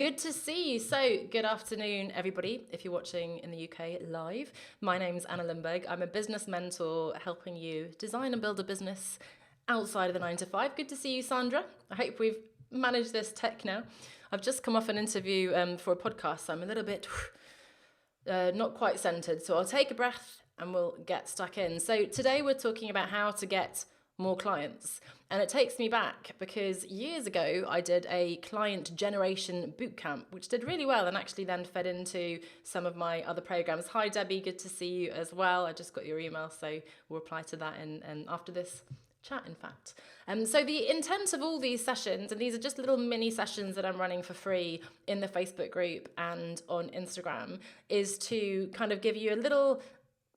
Good to see you. So, good afternoon, everybody. If you're watching in the UK live, my name's Anna Lindberg. I'm a business mentor helping you design and build a business outside of the 9 to 5. Good to see you, Sandra. I hope we've managed this tech now. I've just come off an interview for a podcast, so I'm a little bit not quite centered. So, I'll take a breath and we'll get stuck in. So, today we're talking about how to get more clients. And it takes me back because years ago I did a client generation bootcamp, which did really well and actually then fed into some of my other programs. Hi Debbie, good to see you as well. I just got your email, so we'll reply to that in after this chat, in fact. So the intent of all these sessions, and these are just little mini sessions that I'm running for free in the Facebook group and on Instagram, is to kind of give you a little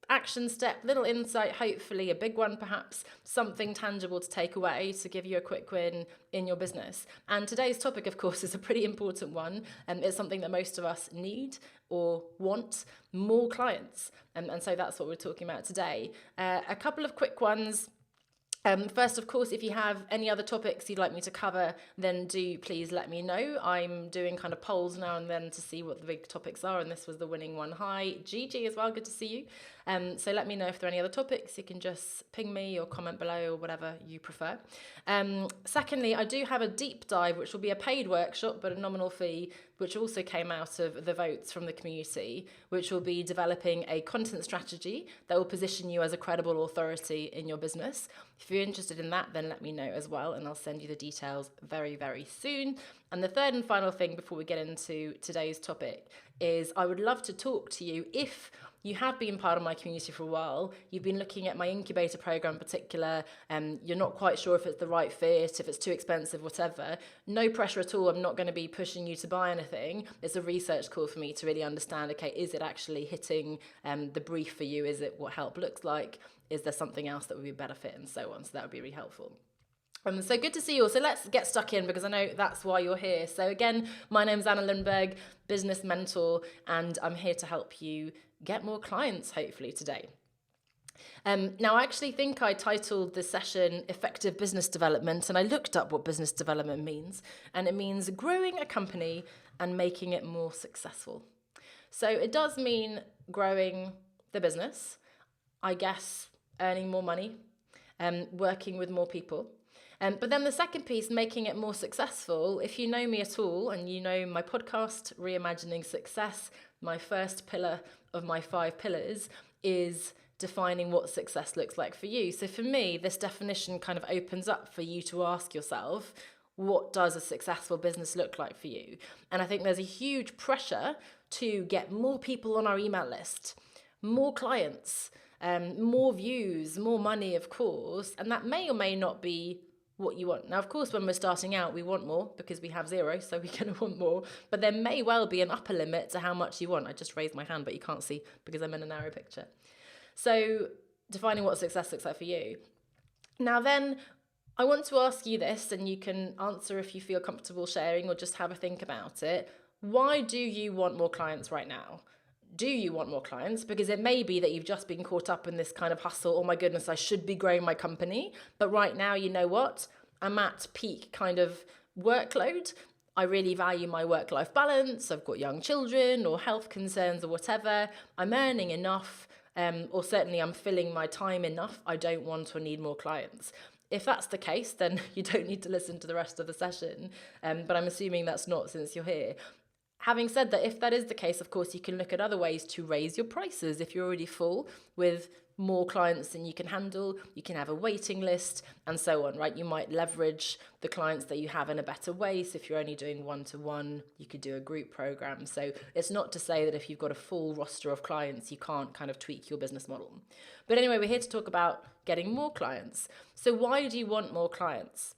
action step, little insight, hopefully a big one perhaps, something tangible to take away to give you a quick win in your business. And today's topic, of course, is a pretty important one, and it's something that most of us need or want: more clients. And so that's what we're talking about today. A couple of quick ones. First, of course, if you have any other topics you'd like me to cover, then do please let me know. I'm doing kind of polls now and then to see what the big topics are, and this was the winning one. Hi, Gigi as well, good to see you. So let me know if there are any other topics. You can just ping me or comment below or whatever you prefer. Secondly, I do have a deep dive, which will be a paid workshop, but a nominal fee, which also came out of the votes from the community, which will be developing a content strategy that will position you as a credible authority in your business. If you're interested in that, then let me know as well, and I'll send you the details very, very soon. And the third and final thing before we get into today's topic is I would love to talk to you if you have been part of my community for a while, you've been looking at my incubator program in particular, you're not quite sure if it's the right fit, if it's too expensive, whatever. No pressure at all. I'm not going to be pushing you to buy anything. It's a research call for me to really understand, okay, is it actually hitting the brief for you? Is it what help looks like? Is there something else that would be a better fit, and so on? So that would be really helpful. So good to see you all. So let's get stuck in, because I know that's why you're here. So again, my name's Anna Lindberg, business mentor, and I'm here to help you get more clients, hopefully, today. Now, I actually think I titled the session Effective Business Development, and I looked up what business development means, and it means growing a company and making it more successful. So it does mean growing the business, I guess earning more money, working with more people. But then the second piece, making it more successful, if you know me at all and you know my podcast, Reimagining Success, my first pillar of my 5 pillars is defining what success looks like for you. So for me, this definition kind of opens up for you to ask yourself, what does a successful business look like for you? And I think there's a huge pressure to get more people on our email list, more clients, more views, more money, of course, and that may or may not be what you want. Now, of course, when we're starting out, we want more because we have 0, so we're going to want more. But there may well be an upper limit to how much you want. I just raised my hand, but you can't see because I'm in a narrow picture. So defining what success looks like for you. Now then, I want to ask you this, and you can answer if you feel comfortable sharing or just have a think about it. Why do you want more clients right now? Do you want more clients? Because it may be that you've just been caught up in this kind of hustle. Oh my goodness, I should be growing my company. But right now, you know what? I'm at peak kind of workload. I really value my work-life balance. I've got young children or health concerns or whatever. I'm earning enough, or certainly I'm filling my time enough. I don't want or need more clients. If that's the case, then you don't need to listen to the rest of the session. But I'm assuming that's not, since you're here. Having said that, if that is the case, of course, you can look at other ways to raise your prices. If you're already full with more clients than you can handle, you can have a waiting list and so on, right? You might leverage the clients that you have in a better way. So if you're only doing one-to-one, you could do a group program. So it's not to say that if you've got a full roster of clients, you can't kind of tweak your business model. But anyway, we're here to talk about getting more clients. So why do you want more clients?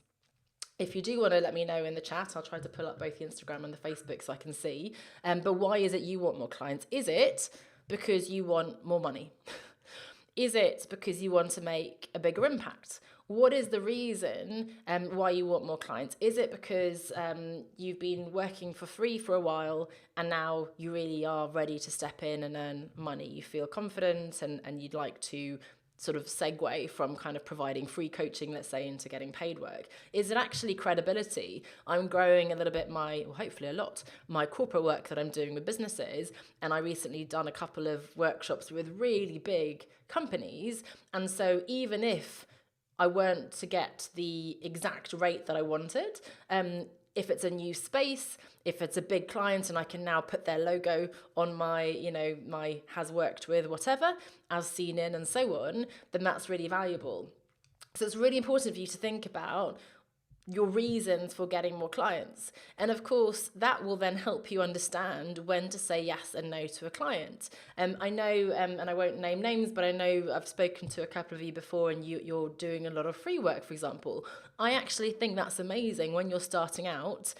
If you do want to let me know in the chat, I'll try to pull up both the Instagram and the Facebook so I can see. But why is it you want more clients? Is it because you want more money? Is it because you want to make a bigger impact? What is the reason why you want more clients? Is it because you've been working for free for a while and now you really are ready to step in and earn money? You feel confident and you'd like to sort of segue from kind of providing free coaching, let's say, into getting paid work, is it actually credibility. I'm growing a little bit hopefully a lot, my corporate work that I'm doing with businesses. And I recently done a couple of workshops with really big companies. And so even if I weren't to get the exact rate that I wanted, if it's a new space, if it's a big client and I can now put their logo on my has worked with whatever, as seen in and so on, then that's really valuable. So it's really important for you to think about your reasons for getting more clients. And of course, that will then help you understand when to say yes and no to a client. I know, and I won't name names, but I know I've spoken to a couple of you before and you're doing a lot of free work, for example. I actually think that's amazing when you're starting out.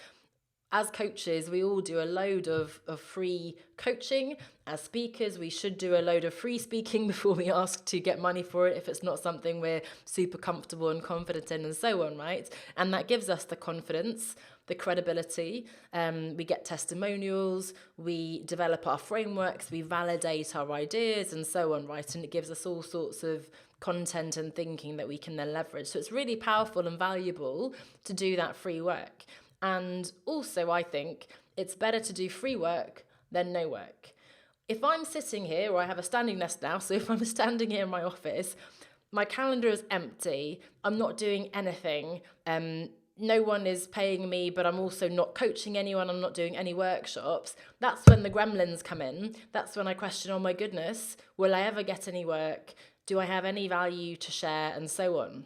As coaches, we all do a load of free coaching. As speakers, we should do a load of free speaking before we ask to get money for it if it's not something we're super comfortable and confident in and so on, right? And that gives us the confidence, the credibility. We get testimonials, we develop our frameworks, we validate our ideas and so on, right? And it gives us all sorts of content and thinking that we can then leverage. So it's really powerful and valuable to do that free work. And also, I think it's better to do free work than no work. If I'm sitting here, or I have a standing desk now, so if I'm standing here in my office, my calendar is empty, I'm not doing anything, no one is paying me, but I'm also not coaching anyone, I'm not doing any workshops, that's when the gremlins come in. That's when I question, oh my goodness, will I ever get any work? Do I have any value to share? And so on.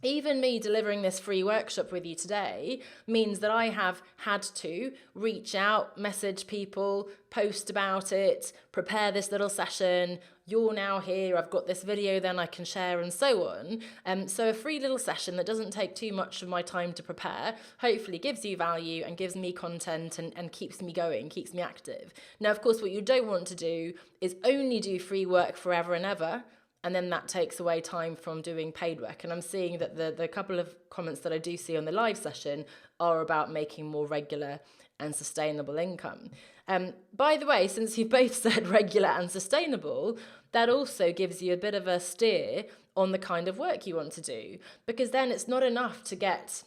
Even me delivering this free workshop with you today means that I have had to reach out, message people, post about it, prepare this little session. You're now here, I've got this video then I can share and so on. So a free little session that doesn't take too much of my time to prepare, hopefully gives you value and gives me content and keeps me going, keeps me active. Now, of course, what you don't want to do is only do free work forever and ever. And then that takes away time from doing paid work. And I'm seeing that the couple of comments that I do see on the live session are about making more regular and sustainable income. By the way, since you've both said regular and sustainable, that also gives you a bit of a steer on the kind of work you want to do. Because then it's not enough to get,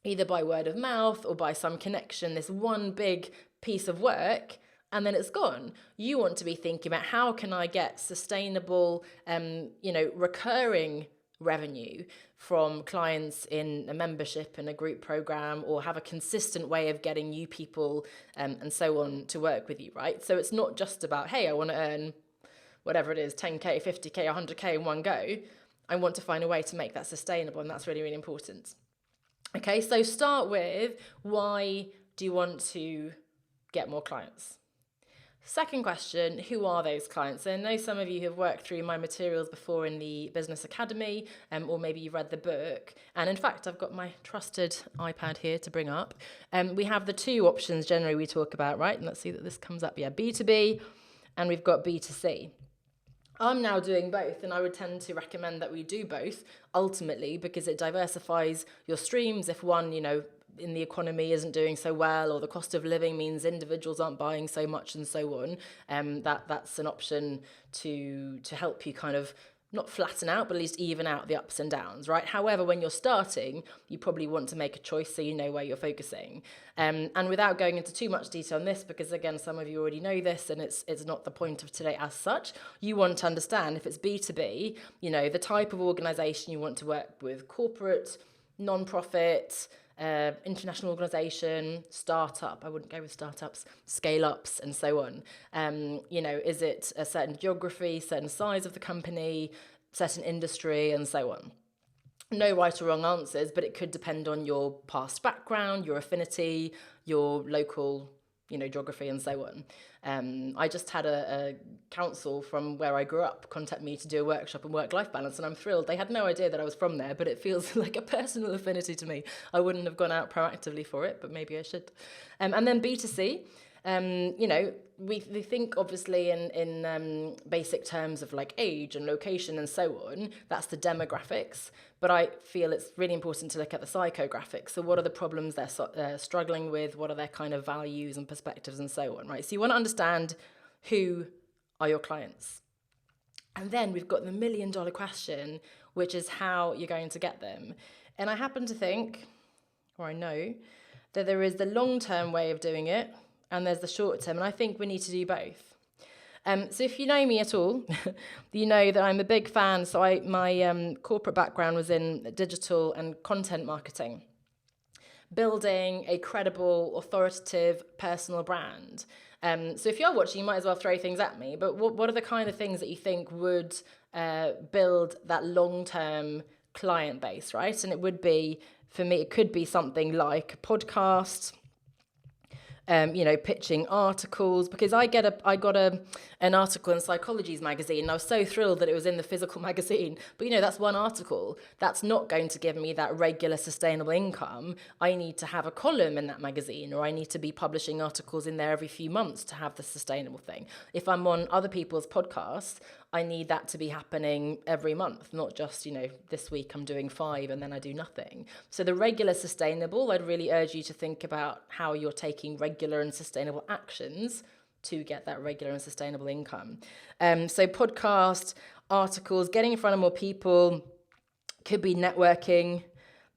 either by word of mouth or by some connection, this one big piece of work, and then it's gone. You want to be thinking about how can I get sustainable, recurring revenue from clients in a membership in a group program, or have a consistent way of getting new people and so on to work with you, right? So it's not just about, hey, I want to earn whatever it is, 10K, 50K, 100K in one go. I want to find a way to make that sustainable, and that's really, really important. Okay, so start with, why do you want to get more clients? Second question, who are those clients? I know some of you have worked through my materials before in the Business Academy, or maybe you've read the book. And in fact, I've got my trusted iPad here to bring up. We have the two options generally we talk about, right? And let's see that this comes up. Yeah, B2B, and we've got B2C. I'm now doing both, and I would tend to recommend that we do both ultimately, because it diversifies your streams. If one, in the economy isn't doing so well, or the cost of living means individuals aren't buying so much and so on, that's an option to help you kind of not flatten out, but at least even out the ups and downs, right? However, when you're starting, you probably want to make a choice so you know where you're focusing. And without going into too much detail on this, because again, some of you already know this and it's not the point of today as such, you want to understand if it's B2B, the type of organization you want to work with: corporate, non-profit, international organization, startup. I wouldn't go with startups, scale ups and so on. Is it a certain geography, certain size of the company, certain industry and so on? No right or wrong answers, but it could depend on your past background, your affinity, your local geography and so on. I just had a council from where I grew up contact me to do a workshop on work-life balance, and I'm thrilled. They had no idea that I was from there, but it feels like a personal affinity to me. I wouldn't have gone out proactively for it, but maybe I should. And then B2C, we think obviously in basic terms of like age and location and so on. That's the demographics, but I feel it's really important to look at the psychographics. So what are the problems they're struggling with? What are their kind of values and perspectives and so on, right? So you want to understand who are your clients. And then we've got the $1 million question, which is how you're going to get them. And I happen to think, or I know, that there is the long-term way of doing it and there's the short-term. And I think we need to do both. So if you know me at all, you know that I'm a big fan. So my corporate background was in digital and content marketing, building a credible, authoritative, personal brand. So if you're watching, you might as well throw things at me. But what are the kind of things that you think would build that long-term client base, right? And it would be, for me, it could be something like a podcast, pitching articles, because I got an article in Psychology's magazine, and I was so thrilled that it was in the physical magazine. But that's one article. That's not going to give me that regular sustainable income. I need to have a column in that magazine, or I need to be publishing articles in there every few months to have the sustainable thing. If I'm on other people's podcasts, I need that to be happening every month, not just, this week I'm doing 5 and then I do nothing. So the regular sustainable, I'd really urge you to think about how you're taking regular and sustainable actions to get that regular and sustainable income. So podcast, articles, getting in front of more people, could be networking,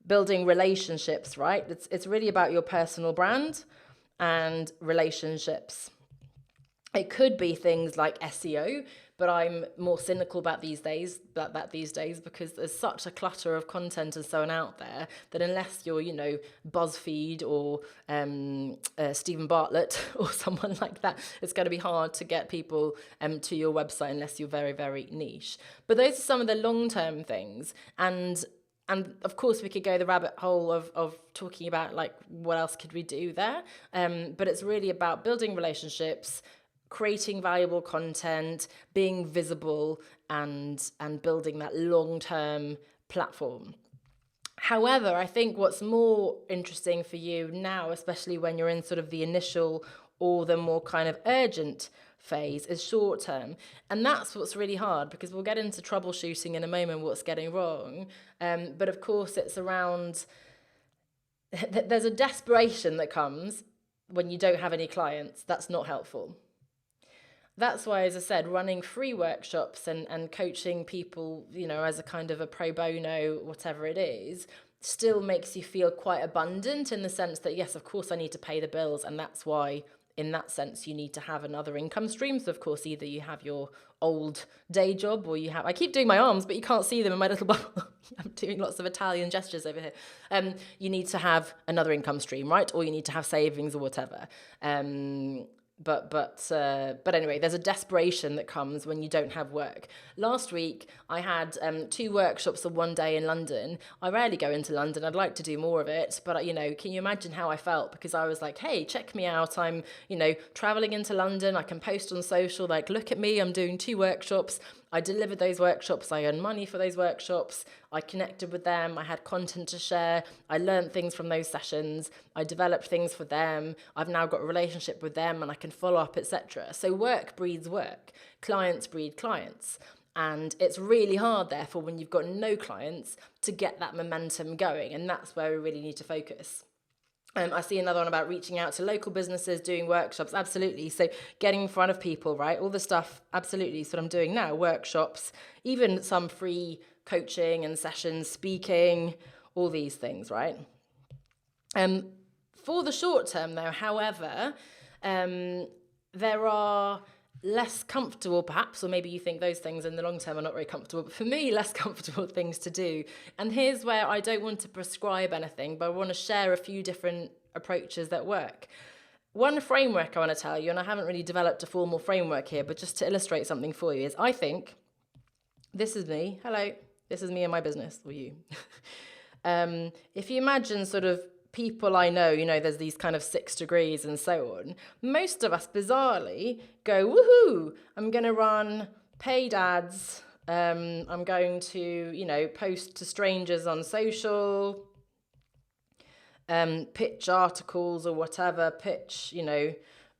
building relationships, right? It's really about your personal brand and relationships. It could be things like SEO, but I'm more cynical about these days because there's such a clutter of content and so on out there that unless you're, BuzzFeed or Stephen Bartlett or someone like that, it's going to be hard to get people to your website unless you're very, very niche. But those are some of the long-term things. And of course, we could go the rabbit hole of talking about what else could we do there. But it's really about building relationships, creating valuable content, being visible, and building that long-term platform. However, I think what's more interesting for you now, especially when you're in sort of the initial or the more kind of urgent phase, is short-term. And that's what's really hard, because we'll get into troubleshooting in a moment, what's getting wrong. But of course, it's around, there's a desperation that comes when you don't have any clients. That's not helpful. That's why, as I said, running free workshops and coaching people, as a kind of a pro bono, whatever it is, still makes you feel quite abundant in the sense that, yes, of course, I need to pay the bills. And that's why, in that sense, you need to have another income stream. So, of course, either you have your old day job or you have, I keep doing my arms, but you can't see them in my little bubble. I'm doing lots of Italian gestures over here. You need to have another income stream, right? Or you need to have savings or whatever. But anyway, there's a desperation that comes when you don't have work. Last week, I had 2 workshops in one day in London. I rarely go into London. I'd like to do more of it. But, can you imagine how I felt? Because I was like, hey, check me out. I'm, traveling into London. I can post on social, look at me. I'm doing 2 workshops. I delivered those workshops. I earned money for those workshops. I connected with them. I had content to share. I learned things from those sessions. I developed things for them. I've now got a relationship with them and I can follow up, etc. So work breeds work. Clients breed clients. And it's really hard, therefore, when you've got no clients, to get that momentum going. And that's where we really need to focus. I see another one about reaching out to local businesses, doing workshops. Absolutely. So getting in front of people, right? All the stuff. Absolutely. So what I'm doing now, workshops, even some free coaching and sessions, speaking, all these things, right? For the short term, though, however, there are less comfortable, perhaps, or maybe you think those things in the long term are not very comfortable, but for me, less comfortable things to do. And here's where I don't want to prescribe anything, but I want to share a few different approaches that work. One framework I want to tell you, and I haven't really developed a formal framework here, but just to illustrate something for you, is I think, this is me, hello, this is me and my business, or you. If you imagine sort of people I know, there's these kind of 6 degrees and so on. Most of us, bizarrely, go, woohoo, I'm going to run paid ads. I'm going to, post to strangers on social, pitch articles or whatever, pitch,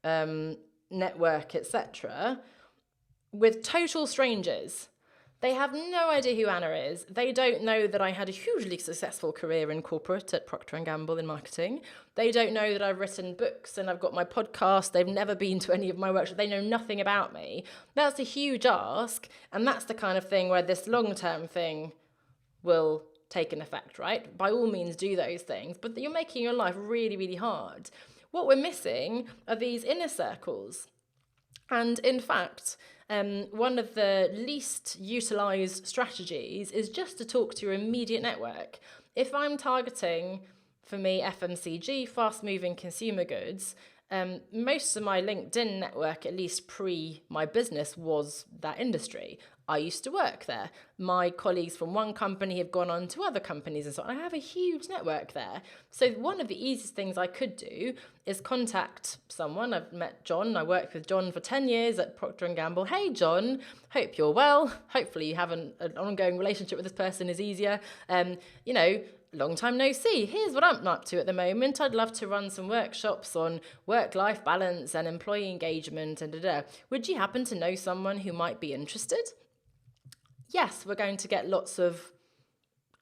network, etc. with total strangers. They have no idea who Anna is. They don't know that I had a hugely successful career in corporate at Procter & Gamble in marketing. They don't know that I've written books and I've got my podcast. They've never been to any of my workshops. They know nothing about me. That's a huge ask. And that's the kind of thing where this long-term thing will take an effect, right? By all means, do those things. But you're making your life really, really hard. What we're missing are these inner circles. And in fact, one of the least utilized strategies is just to talk to your immediate network. If I'm targeting, for me, FMCG, fast-moving consumer goods, most of my LinkedIn network, at least pre my business, was that industry. I used to work there. My colleagues from one company have gone on to other companies and so on. I have a huge network there. So one of the easiest things I could do is contact someone. I've met John. I worked with John for 10 years at Procter & Gamble. Hey, John, hope you're well. Hopefully you have an ongoing relationship with this person is easier. Long time no see. Here's what I'm up to at the moment. I'd love to run some workshops on work-life balance and employee engagement and Would you happen to know someone who might be interested? Yes, we're going to get lots of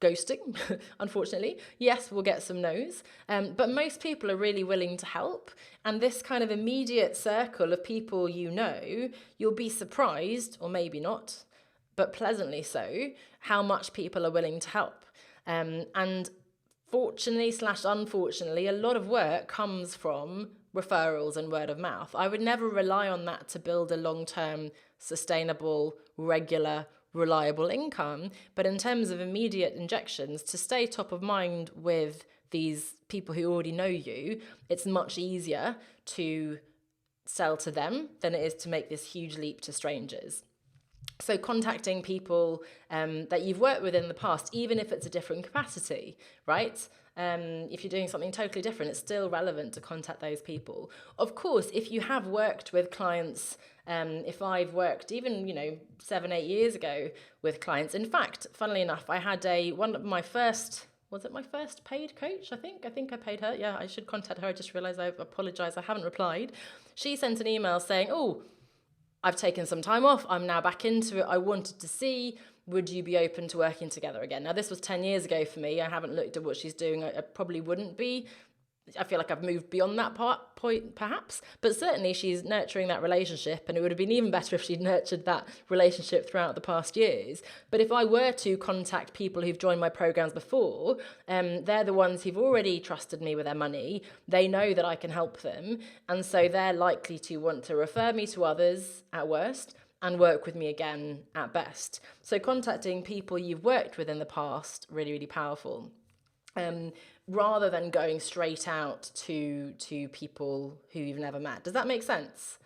ghosting, unfortunately. Yes, we'll get some no's. But most people are really willing to help. And this kind of immediate circle of people you'll be surprised, or maybe not, but pleasantly so, how much people are willing to help. And fortunately/unfortunately, a lot of work comes from referrals and word of mouth. I would never rely on that to build a long-term, sustainable, regular, reliable income. But in terms of immediate injections, to stay top of mind with these people who already know you, it's much easier to sell to them than it is to make this huge leap to strangers. So contacting people that you've worked with in the past, even if it's a different capacity, right? If you're doing something totally different, it's still relevant to contact those people. Of course, if you have worked with clients, if I've worked even, 7-8 years ago with clients. In fact, funnily enough, I had my first paid coach? I think I paid her. Yeah, I should contact her. I just realized I apologize. I haven't replied. She sent an email saying, I've taken some time off. I'm now back into it. I wanted to see, would you be open to working together again? Now, this was 10 years ago for me. I haven't looked at what she's doing. I probably wouldn't be. I feel like I've moved beyond that point, perhaps. But certainly she's nurturing that relationship, and it would have been even better if she'd nurtured that relationship throughout the past years. But if I were to contact people who've joined my programs before, they're the ones who've already trusted me with their money. They know that I can help them. And so they're likely to want to refer me to others at worst and work with me again at best. So contacting people you've worked with in the past, really, really powerful. Rather than going straight out to people who you've never met. Does that make sense?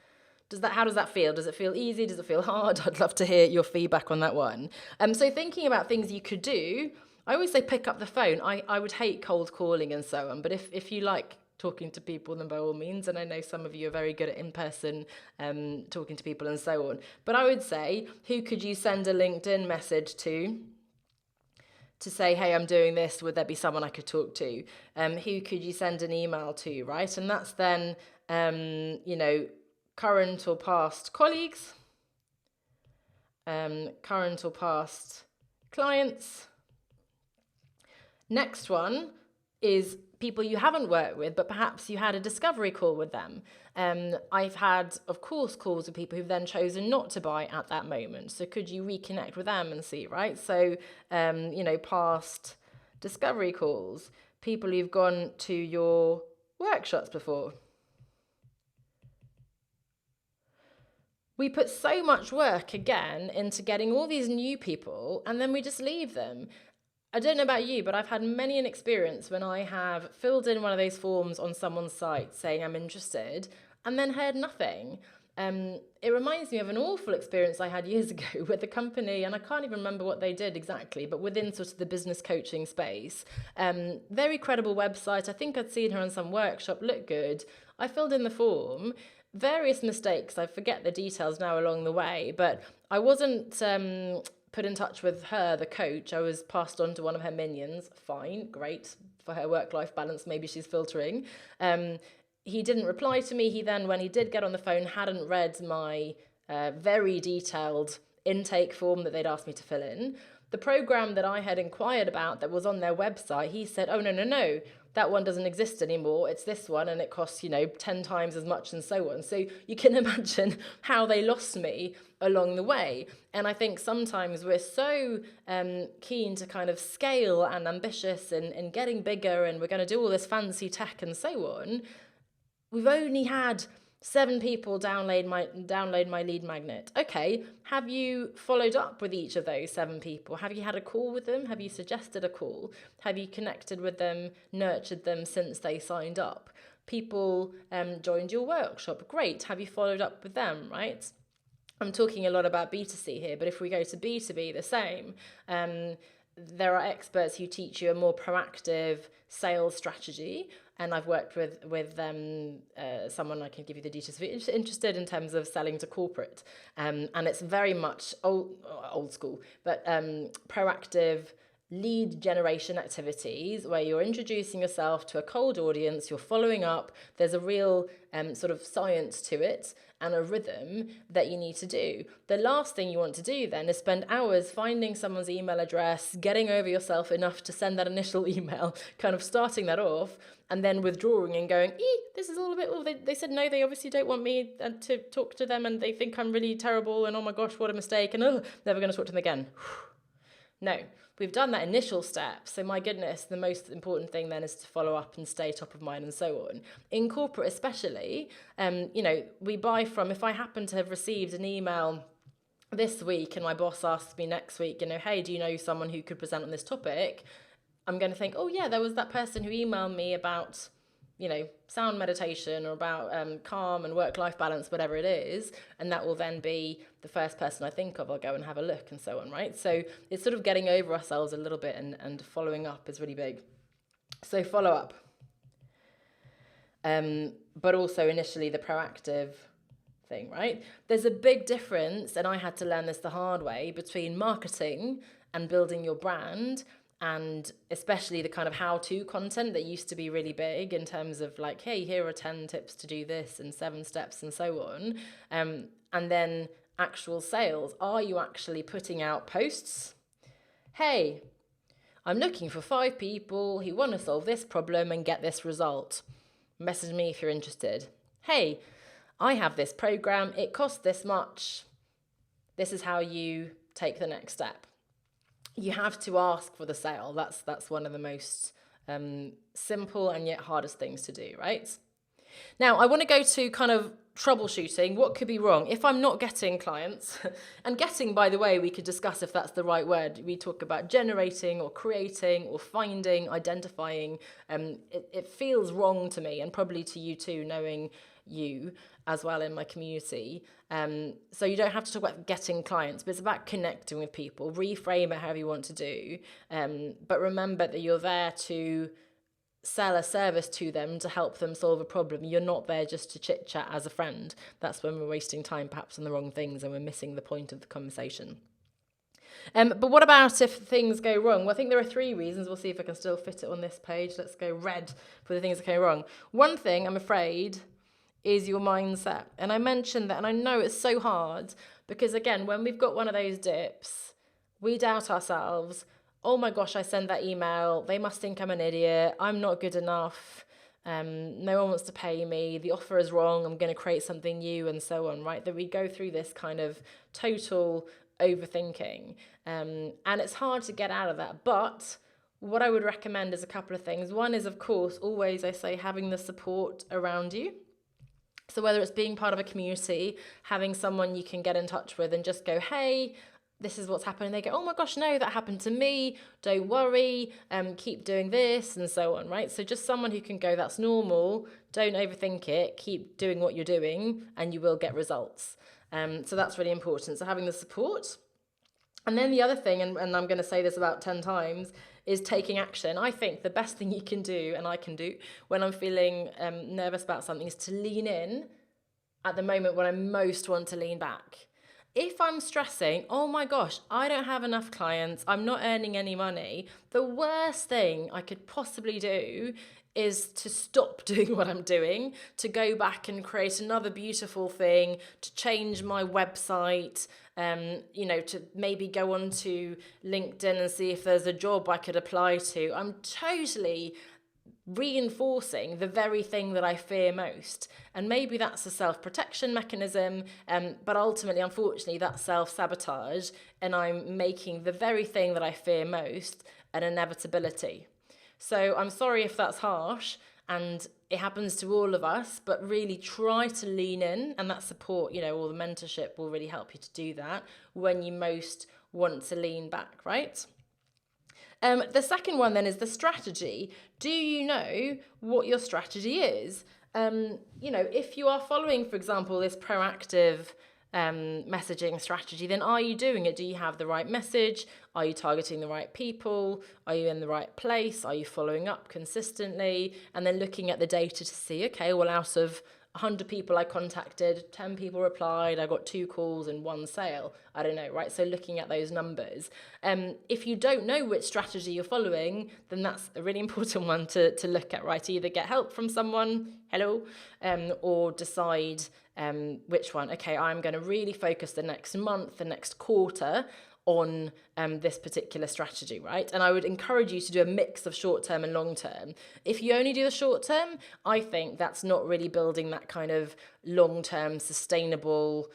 How does that feel? Does it feel easy? Does it feel hard? I'd love to hear your feedback on that one. So thinking about things you could do, I always say pick up the phone. I would hate cold calling and so on, but if you like talking to people, then by all means, and I know some of you are very good at in-person talking to people and so on. But I would say, who could you send a LinkedIn message to say, hey, I'm doing this, would there be someone I could talk to? Who could you send an email to, right? And that's then, current or past colleagues, current or past clients. Next one is people you haven't worked with, but perhaps you had a discovery call with them. I've had, of course, calls with people who've then chosen not to buy at that moment. So could you reconnect with them and see, right? So, past discovery calls, people who've gone to your workshops before. We put so much work, again, into getting all these new people, and then we just leave them. I don't know about you, but I've had many an experience when I have filled in one of those forms on someone's site saying I'm interested and then heard nothing. It reminds me of an awful experience I had years ago with a company, and I can't even remember what they did exactly, but within sort of the business coaching space. Very credible website. I think I'd seen her on some workshop, looked good. I filled in the form. Various mistakes. I forget the details now along the way, but I wasn't put in touch with her, the coach. I was passed on to one of her minions. Fine, great for her work-life balance. Maybe she's filtering. He didn't reply to me. He then, when he did get on the phone, hadn't read my very detailed intake form that they'd asked me to fill in. The program that I had inquired about that was on their website, he said, oh, no, that one doesn't exist anymore. It's this one, and it costs, 10 times as much, and so on. So you can imagine how they lost me along the way. And I think sometimes we're so keen to kind of scale and ambitious and getting bigger, and we're going to do all this fancy tech and so on. We've only had 7 people download my lead magnet. Okay, have you followed up with each of those 7 people? Have you had a call with them? Have you suggested a call? Have you connected with them, nurtured them since they signed up? People joined your workshop. Great. Have you followed up with them, right? I'm talking a lot about B2C here, but if we go to B2B, the same. There are experts who teach you a more proactive sales strategy, and I've worked with someone, I can give you the details if you're interested, in terms of selling to corporate, and it's very much old school, but proactive lead generation activities where you're introducing yourself to a cold audience, you're following up, there's a real sort of science to it and a rhythm that you need to do. The last thing you want to do then is spend hours finding someone's email address, getting over yourself enough to send that initial email, kind of starting that off, and then withdrawing and going, this is all a bit, they said no, they obviously don't want me to talk to them, and they think I'm really terrible, and oh my gosh, what a mistake, and never going to talk to them again. No, we've done that initial step. So my goodness, the most important thing then is to follow up and stay top of mind and so on. In corporate especially, we buy from, if I happen to have received an email this week and my boss asks me next week, hey, do you know someone who could present on this topic? I'm going to think, oh yeah, there was that person who emailed me about sound meditation or about calm and work-life balance, whatever it is, and that will then be the first person I think of. I'll go and have a look and so on, right? So it's sort of getting over ourselves a little bit, and following up is really big. So follow up. But also initially the proactive thing, right? There's a big difference, and I had to learn this the hard way, between marketing and building your brand, and especially the kind of how-to content that used to be really big in terms of like, hey, here are 10 tips to do this and 7 steps and so on. And then actual sales. Are you actually putting out posts? Hey, I'm looking for 5 people who want to solve this problem and get this result. Message me if you're interested. Hey, I have this program. It costs this much. This is how you take the next step. You have to ask for the sale. That's one of the most simple and yet hardest things to do, right? Now, I want to go to kind of troubleshooting. What could be wrong? If I'm not getting clients, and getting, by the way, we could discuss if that's the right word. We talk about generating or creating or finding, identifying. It feels wrong to me, and probably to you too, knowing you as well in my community. So you don't have to talk about getting clients, but it's about connecting with people. Reframe it however you want to do. But remember that you're there to sell a service to them, to help them solve a problem. You're not there just to chit chat as a friend. That's when we're wasting time perhaps on the wrong things and we're missing the point of the conversation. But what about if things go wrong? Well, I think there are 3 reasons. We'll see if I can still fit it on this page. Let's go red for the things that go wrong. One thing, I'm afraid, is your mindset. And I mentioned that, and I know it's so hard because, again, when we've got one of those dips, we doubt ourselves. Oh my gosh, I sent that email. They must think I'm an idiot. I'm not good enough. No one wants to pay me. The offer is wrong. I'm going to create something new and so on, right? That we go through this kind of total overthinking. And it's hard to get out of that. But what I would recommend is a couple of things. One is, of course, always, I say, having the support around you. So whether it's being part of a community, having someone you can get in touch with and just go, hey, this is what's happening. They go, oh my gosh, no, that happened to me. Don't worry, keep doing this and so on, right? So just someone who can go, that's normal. Don't overthink it. Keep doing what you're doing and you will get results. So that's really important. So having the support. And then the other thing, and I'm going to say this about 10 times, is taking action. I think the best thing you can do, and I can do, when I'm feeling nervous about something, is to lean in at the moment when I most want to lean back. If I'm stressing, oh my gosh, I don't have enough clients, I'm not earning any money, the worst thing I could possibly do is to stop doing what I'm doing, to go back and create another beautiful thing, to change my website, to maybe go on to LinkedIn and see if there's a job I could apply to. I'm totally reinforcing the very thing that I fear most. And maybe that's a self-protection mechanism, but ultimately, unfortunately, that's self-sabotage, and I'm making the very thing that I fear most an inevitability. So I'm sorry if that's harsh, and it happens to all of us, but really try to lean in, and that support, or the mentorship will really help you to do that when you most want to lean back, right? The second one then is the strategy. Do you know what your strategy is? If you are following, for example, this proactive messaging strategy, then are you doing it? Do you have the right message? Are you targeting the right people? Are you in the right place? Are you following up consistently? And then looking at the data to see, okay, well, out of 100 people I contacted, 10 people replied, I got 2 calls and 1 sale. I don't know, right? So looking at those numbers. If you don't know which strategy you're following, then that's a really important one to look at, right? Either get help from someone, or decide which one. Okay, I'm going to really focus the next month, the next quarter on this particular strategy, right? And I would encourage you to do a mix of short-term and long-term. If you only do the short-term, I think that's not really building that kind of long-term, sustainable,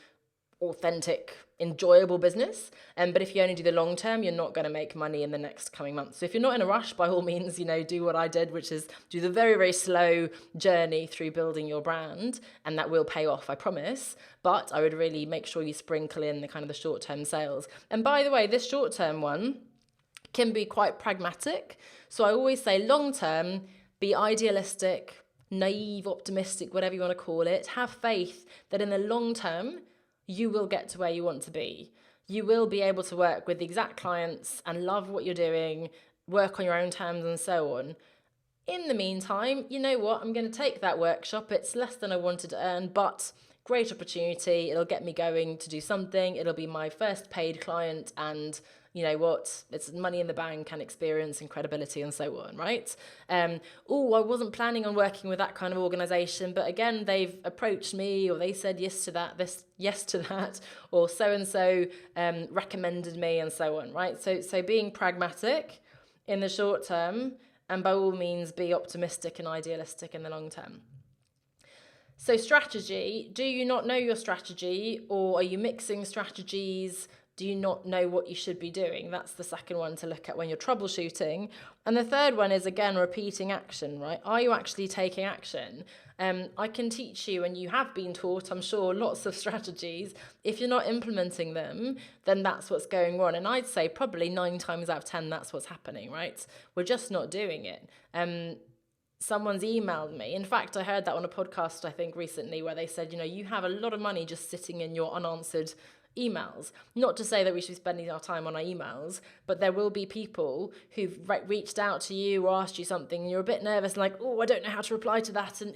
authentic, enjoyable business. But if you only do the long term, you're not going to make money in the next coming months. So if you're not in a rush, by all means, do what I did, which is do the very, very slow journey through building your brand, and that will pay off, I promise. But I would really make sure you sprinkle in the kind of the short-term sales. And by the way, this short-term one can be quite pragmatic. So I always say long-term, be idealistic, naive, optimistic, whatever you want to call it. Have faith that in the long term, you will get to where you want to be. You will be able to work with the exact clients and love what you're doing, work on your own terms and so on. In the meantime, you know what? I'm going to take that workshop. It's less than I wanted to earn, but great opportunity. It'll get me going to do something. It'll be my first paid client, and you know what? It's money in the bank and experience and credibility and so on, right? I wasn't planning on working with that kind of organization, but again, they've approached me, or they said yes to that, or so-and-so recommended me and so on, right? So being pragmatic in the short term, and by all means be optimistic and idealistic in the long term. So strategy, do you not know your strategy, or are you mixing strategies? Do you not know what you should be doing? That's the second one to look at when you're troubleshooting. And the third one is, again, repeating action, right? Are you actually taking action? I can teach you, and you have been taught, I'm sure, lots of strategies. If you're not implementing them, then that's what's going on. And I'd say probably 9 times out of 10, that's what's happening, right? We're just not doing it. Someone's emailed me. In fact, I heard that on a podcast, I think, recently, where they said, you have a lot of money just sitting in your unanswered emails. Not to say that we should be spending our time on our emails, but there will be people who've reached out to you or asked you something, and you're a bit nervous and like, I don't know how to reply to that, and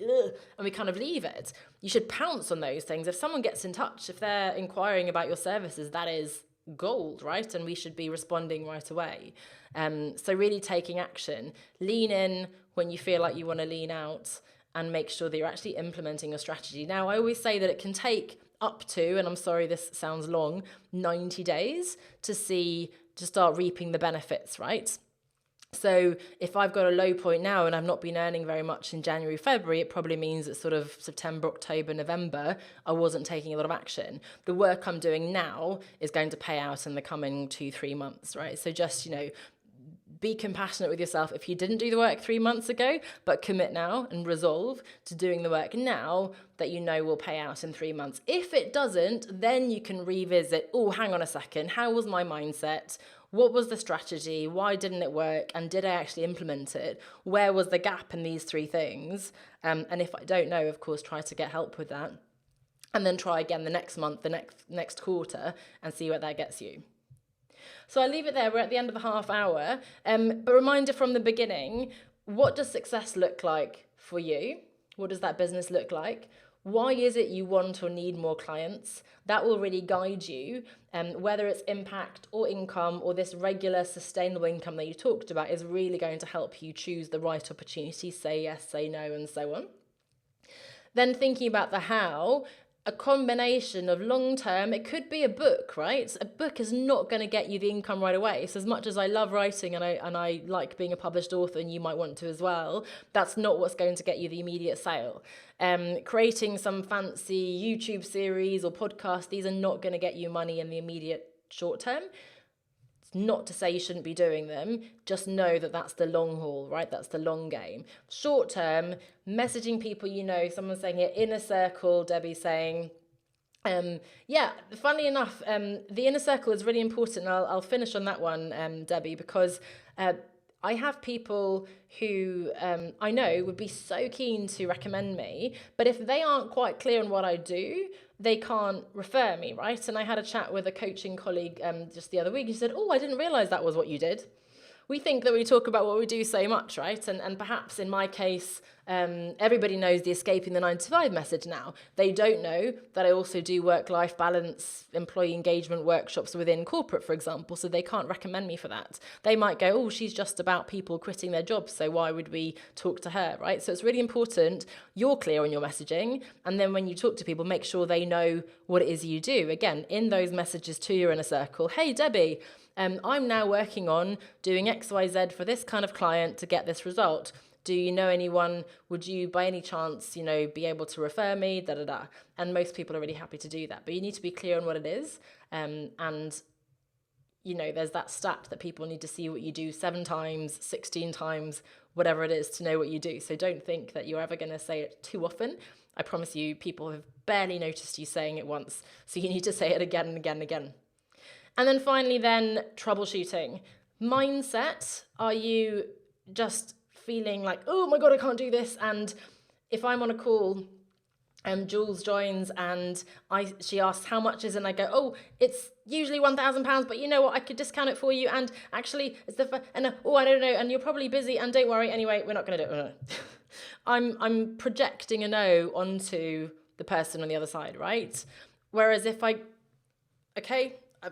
we kind of leave it. You should pounce on those things. If someone gets in touch, if they're inquiring about your services, that is gold, right? And we should be responding right away. So really taking action. Lean in when you feel like you want to lean out, and make sure that you're actually implementing a strategy. Now, I always say that it can take up to, and I'm sorry this sounds long, 90 days to start reaping the benefits, right? So if I've got a low point now and I've not been earning very much in January, February, it probably means that sort of September, October, November, I wasn't taking a lot of action. The work I'm doing now is going to pay out in the coming 2-3 months, right? So just, be compassionate with yourself if you didn't do the work 3 months ago, but commit now and resolve to doing the work now that will pay out in 3 months. If it doesn't, then you can revisit, hang on a second, how was my mindset? What was the strategy? Why didn't it work? And did I actually implement it? Where was the gap in these 3 things? And if I don't know, of course, try to get help with that. And then try again the next month, the next quarter, and see where that gets you. So I leave it there. We're at the end of the half hour. But reminder from the beginning, what does success look like for you? What does that business look like? Why is it you want or need more clients? That will really guide you. Whether it's impact or income or this regular sustainable income that you talked about is really going to help you choose the right opportunity, say yes, say no, and so on. Then thinking about the how, a combination of long term, it could be a book, right? A book is not going to get you the income right away. So as much as I love writing and I like being a published author, and you might want to as well, that's not what's going to get you the immediate sale. Creating some fancy YouTube series or podcast, these are not going to get you money in the immediate short term. Not to say you shouldn't be doing them, just know that that's the long haul, right? That's the long game. Short term, messaging people you know, someone's saying here, inner circle, Debbie saying, yeah, funny enough, the inner circle is really important. I'll finish on that one, Debbie, because I have people who I know would be so keen to recommend me, but if they aren't quite clear on what I do, they can't refer me, right? And I had a chat with a coaching colleague just the other week. He said, oh, I didn't realize that was what you did. We think that we talk about what we do so much, right? And perhaps in my case, everybody knows the escaping the 9-to-5 message now. They don't know that I also do work-life balance, employee engagement workshops within corporate, for example, so they can't recommend me for that. They might go, oh, she's just about people quitting their jobs, so why would we talk to her, right? So it's really important you're clear on your messaging, and then when you talk to people, make sure they know what it is you do. Again, in those messages to your inner circle, hey, Debbie, I'm now working on doing XYZ for this kind of client to get this result. Do you know anyone? Would you, by any chance, be able to refer me? And most people are really happy to do that. But you need to be clear on what it is. And there's that stat that people need to see what you do 7 times, 16 times, whatever it is, to know what you do. So don't think that you're ever going to say it too often. I promise you, people have barely noticed you saying it once. So you need to say it again and again and again. And then finally, troubleshooting. Mindset. Are you just feeling like, oh my God, I can't do this? And if I'm on a call, Jules joins and she asks how much is, and I go, oh, it's usually £1,000, but you know what? I could discount it for you. And actually, it's I don't know. And you're probably busy. And don't worry. Anyway, we're not going to do it. I'm projecting a no onto the person on the other side, right? Whereas if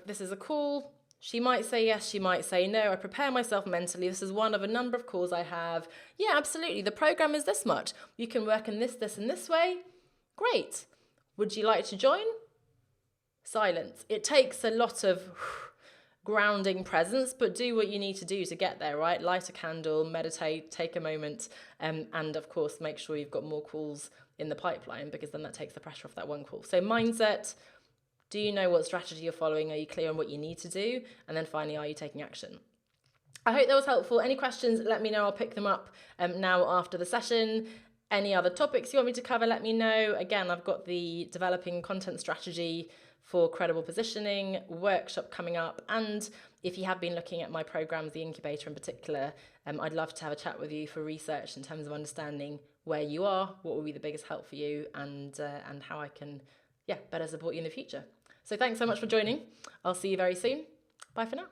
this is a call. She might say yes, she might say no. I prepare myself mentally. This is one of a number of calls I have. Yeah, absolutely. The program is this much. You can work in this, and this way. Great. Would you like to join? Silence. It takes a lot of grounding presence, but do what you need to do to get there, right? Light a candle, meditate, take a moment, and of course, make sure you've got more calls in the pipeline, because then that takes the pressure off that one call. So mindset. Do you know what strategy you're following? Are you clear on what you need to do? And then finally, are you taking action? I hope that was helpful. Any questions, let me know. I'll pick them up now after the session. Any other topics you want me to cover, let me know. Again, I've got the developing content strategy for credible positioning workshop coming up. And if you have been looking at my programs, the incubator in particular, I'd love to have a chat with you for research in terms of understanding where you are, what will be the biggest help for you, and how I can better support you in the future. So thanks so much for joining. I'll see you very soon. Bye for now.